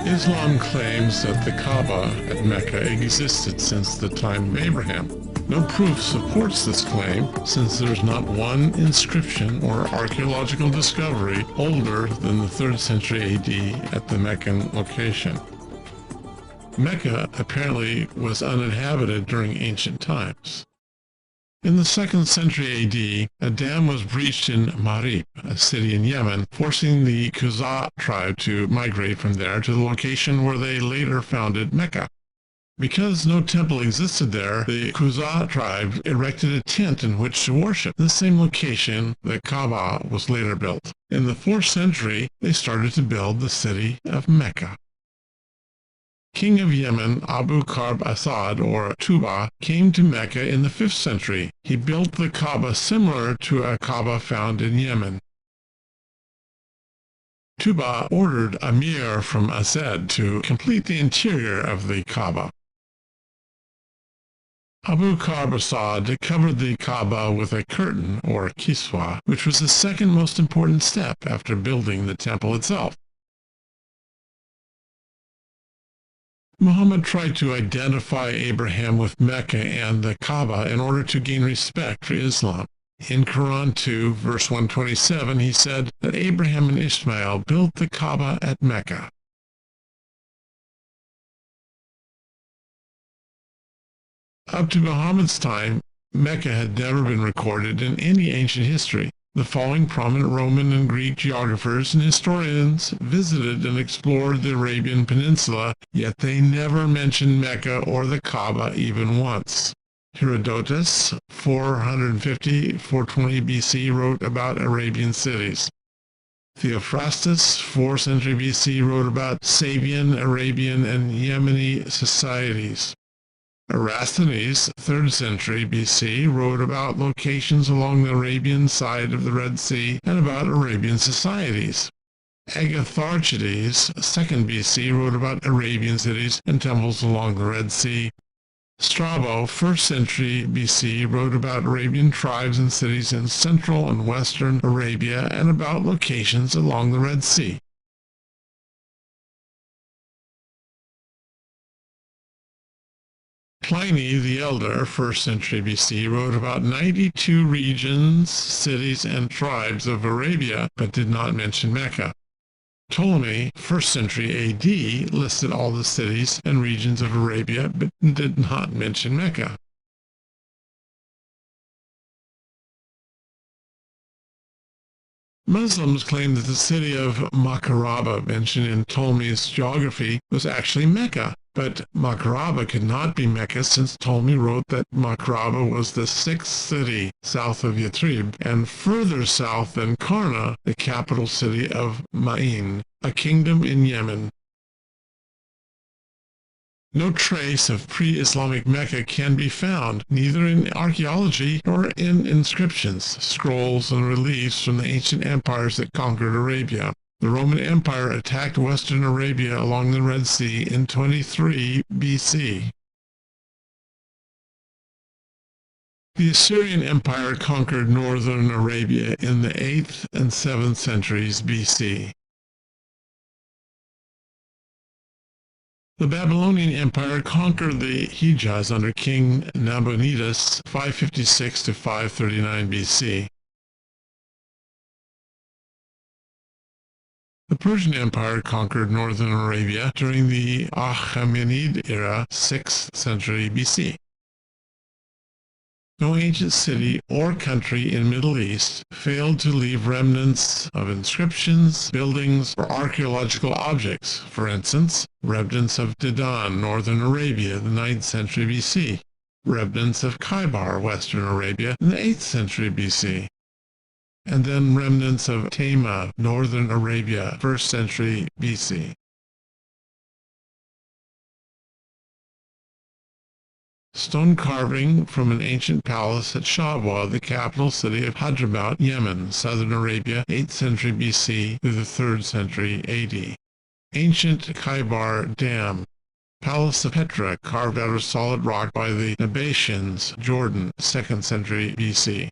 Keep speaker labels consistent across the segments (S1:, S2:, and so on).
S1: Islam claims that the Kaaba at Mecca existed since the time of Abraham. No proof supports this claim, since there is not one inscription or archaeological discovery older than the 3rd century AD at the Meccan location. Mecca apparently was uninhabited during ancient times. In the 2nd century AD, a dam was breached in Marib, a city in Yemen, forcing the Khuzā tribe to migrate from there to the location where they later founded Mecca. Because no temple existed there, the Khuzā tribe erected a tent in which to worship. In the same location, the Kaaba was later built. In the 4th century, they started to build the city of Mecca. King of Yemen, Abu Karb Asad, or Tuba, came to Mecca in the 5th century. He built the Kaaba similar to a Kaaba found in Yemen. Tuba ordered a mir from Azad to complete the interior of the Kaaba. Abu Karb Asad covered the Kaaba with a curtain, or kiswa, which was the second most important step after building the temple itself. Muhammad tried to identify Abraham with Mecca and the Kaaba in order to gain respect for Islam. In Quran 2, verse 127, he said that Abraham and Ishmael built the Kaaba at Mecca. Up to Muhammad's time, Mecca had never been recorded in any ancient history. The following prominent Roman and Greek geographers and historians visited and explored the Arabian Peninsula, yet they never mentioned Mecca or the Kaaba even once. Herodotus, 450–420 BC, wrote about Arabian cities. Theophrastus, 4th century BC, wrote about Sabian, Arabian, and Yemeni societies. Eratosthenes, 3rd century BC, wrote about locations along the Arabian side of the Red Sea and about Arabian societies. Agatharchides, 2nd BC, wrote about Arabian cities and temples along the Red Sea. Strabo, 1st century BC, wrote about Arabian tribes and cities in central and western Arabia and about locations along the Red Sea. Pliny the Elder, 1st century BC, wrote about 92 regions, cities, and tribes of Arabia, but did not mention Mecca. Ptolemy, 1st century AD, listed all the cities and regions of Arabia, but did not mention Mecca. Muslims claim that the city of Makaraba, mentioned in Ptolemy's geography, was actually Mecca. But Makaraba could not be Mecca, since Ptolemy wrote that Makaraba was the 6th city south of Yathrib and further south than Karna, the capital city of Ma'in, a kingdom in Yemen. No trace of pre-Islamic Mecca can be found, neither in archaeology nor in inscriptions, scrolls, and reliefs from the ancient empires that conquered Arabia. The Roman Empire attacked western Arabia along the Red Sea in 23 BC. The Assyrian Empire conquered northern Arabia in the 8th and 7th centuries BC. The Babylonian Empire conquered the Hejaz under King Nabonidus 556–539 BC. The Persian Empire conquered northern Arabia during the Achaemenid era, 6th century BC. No ancient city or country in the Middle East failed to leave remnants of inscriptions, buildings, or archaeological objects. For instance, remnants of Dedan, northern Arabia, the 9th century BC. Remnants of Khaybar, western Arabia, in the 8th century BC. And then remnants of Tema, northern Arabia, 1st century BC. Stone carving from an ancient palace at Shabwa, the capital city of Hadramaut, Yemen, southern Arabia, 8th century BC through the 3rd century AD. Ancient Khaybar Dam. Palace of Petra, carved out of solid rock by the Nabateans, Jordan, 2nd century BC.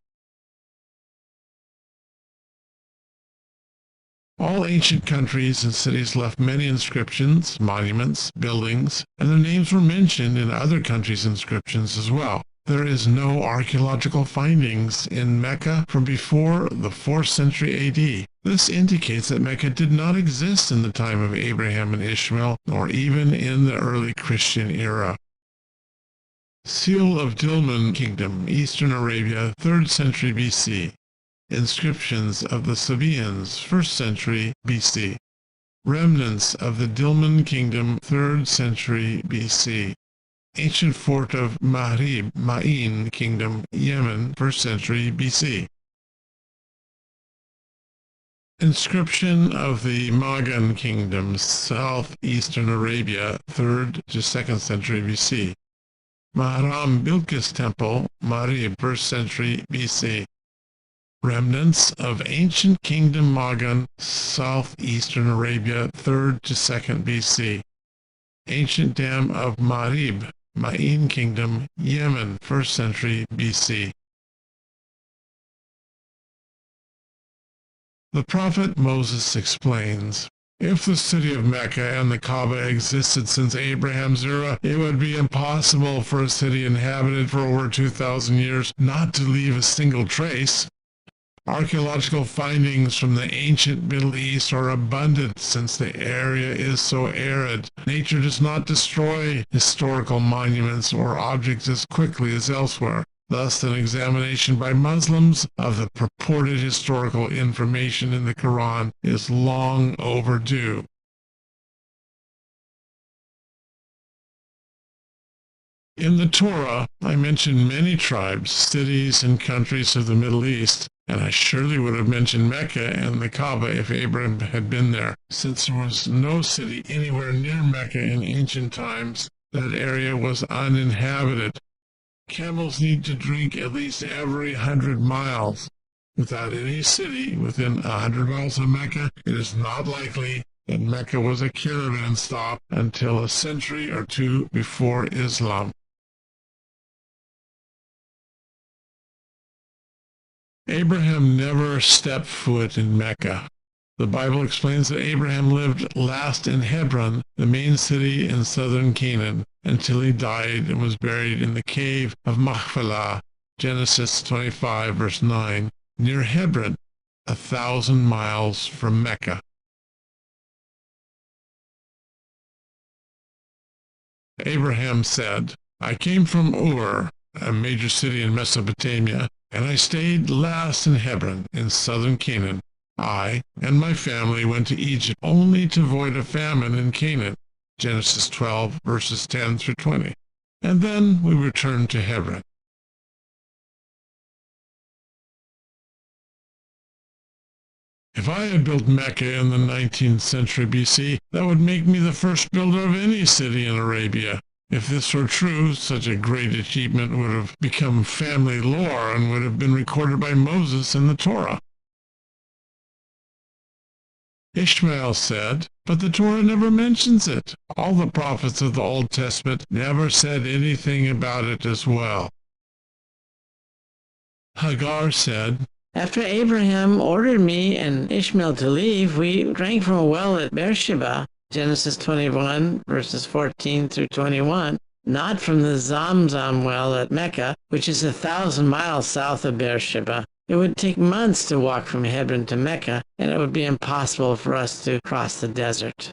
S1: All ancient countries and cities left many inscriptions, monuments, buildings, and their names were mentioned in other countries' inscriptions as well. There is no archaeological findings in Mecca from before the 4th century AD. This indicates that Mecca did not exist in the time of Abraham and Ishmael, nor even in the early Christian era. Seal of Dilmun Kingdom, Eastern Arabia, 3rd century BC. Inscriptions of the Sabaeans, 1st century BC. Remnants of the Dilmun Kingdom, 3rd century BC. Ancient fort of Mahrib, Ma'in Kingdom, Yemen, 1st century BC. Inscription of the Magan Kingdom, southeastern Arabia, 3rd to 2nd century BC. Mahram Bilqis Temple, Mahrib, 1st century BC. Remnants of ancient Kingdom Magan, southeastern Arabia, 3rd to 2nd BC. Ancient Dam of Mahrib, Ma'in Kingdom, Yemen, 1st century BC. The prophet Moses explains, if the city of Mecca and the Kaaba existed since Abraham's era, it would be impossible for a city inhabited for over 2,000 years not to leave a single trace. Archaeological findings from the ancient Middle East are abundant since the area is so arid. Nature does not destroy historical monuments or objects as quickly as elsewhere. Thus, an examination by Muslims of the purported historical information in the Quran is long overdue. In the Torah, I mentioned many tribes, cities, and countries of the Middle East, and I surely would have mentioned Mecca and the Kaaba if Abraham had been there. Since there was no city anywhere near Mecca in ancient times, that area was uninhabited. Camels need to drink at least every 100 miles. Without any city within 100 miles of Mecca, it is not likely that Mecca was a caravan stop until a century or two before Islam. Abraham never stepped foot in Mecca. The Bible explains that Abraham lived last in Hebron, the main city in southern Canaan, until he died and was buried in the cave of Machpelah, Genesis 25, verse 9, near Hebron, 1,000 miles from Mecca. Abraham said, I came from Ur, a major city in Mesopotamia, and I stayed last in Hebron, in southern Canaan. I and my family went to Egypt only to avoid a famine in Canaan, Genesis 12, verses 10 through 20. And then we returned to Hebron. If I had built Mecca in the 19th century BC, that would make me the first builder of any city in Arabia. If this were true, such a great achievement would have become family lore and would have been recorded by Moses in the Torah. Ishmael said, but the Torah never mentions it. All the prophets of the Old Testament never said anything about it as well. Hagar said,
S2: after Abraham ordered me and Ishmael to leave, we drank from a well at Beersheba, Genesis 21, verses 14 through 21, not from the Zamzam well at Mecca, which is 1,000 miles south of Beersheba. It would take months to walk from Hebron to Mecca, and it would be impossible for us to cross the desert.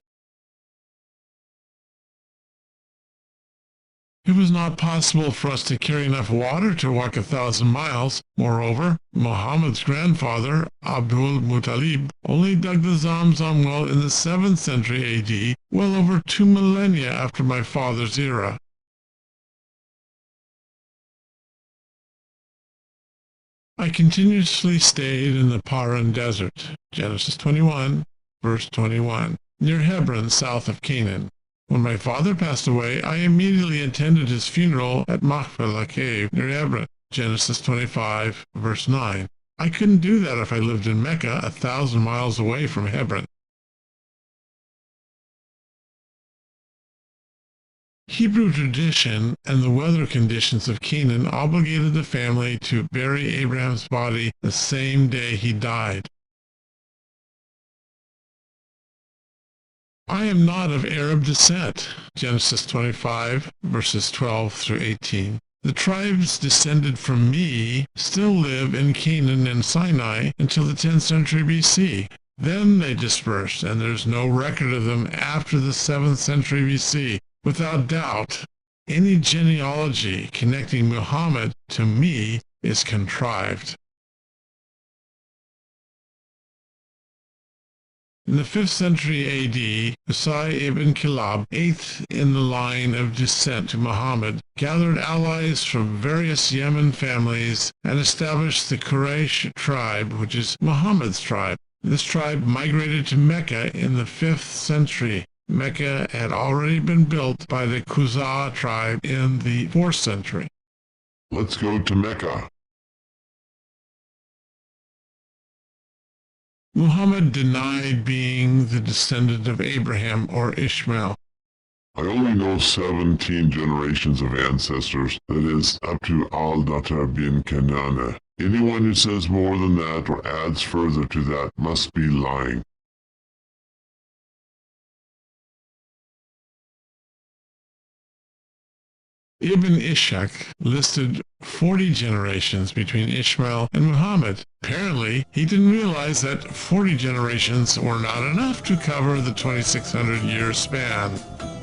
S1: It was not possible for us to carry enough water to walk 1,000 miles. Moreover, Muhammad's grandfather, Abdul Muttalib, only dug the Zamzam well in the 7th century AD, well over 2 millennia after my father's era. I continuously stayed in the Paran Desert, Genesis 21, verse 21, near Hebron, south of Canaan. When my father passed away, I immediately attended his funeral at Machpelah Cave near Hebron, Genesis 25, verse 9. I couldn't do that if I lived in Mecca, 1,000 miles away from Hebron. Hebrew tradition and the weather conditions of Canaan obligated the family to bury Abraham's body the same day he died. I am not of Arab descent. Genesis 25, verses 12 through 18. The tribes descended from me still live in Canaan and Sinai until the 10th century BC. Then they dispersed, and there's no record of them after the 7th century BC. Without doubt, any genealogy connecting Muhammad to me is contrived. In the 5th century AD, Qusay ibn Kilab, eighth in the line of descent to Muhammad, gathered allies from various Yemen families and established the Quraysh tribe, which is Muhammad's tribe. This tribe migrated to Mecca in the 5th century. Mecca had already been built by the Qusay tribe in the 4th century.
S3: Let's go to Mecca.
S1: Muhammad denied being the descendant of Abraham or Ishmael.
S3: I only know 17 generations of ancestors, that is, up to Al-Datar bin Kanana. Anyone who says more than that or adds further to that must be lying.
S1: Ibn Ishaq listed 40 generations between Ishmael and Muhammad. Apparently, he didn't realize that 40 generations were not enough to cover the 2,600-year span.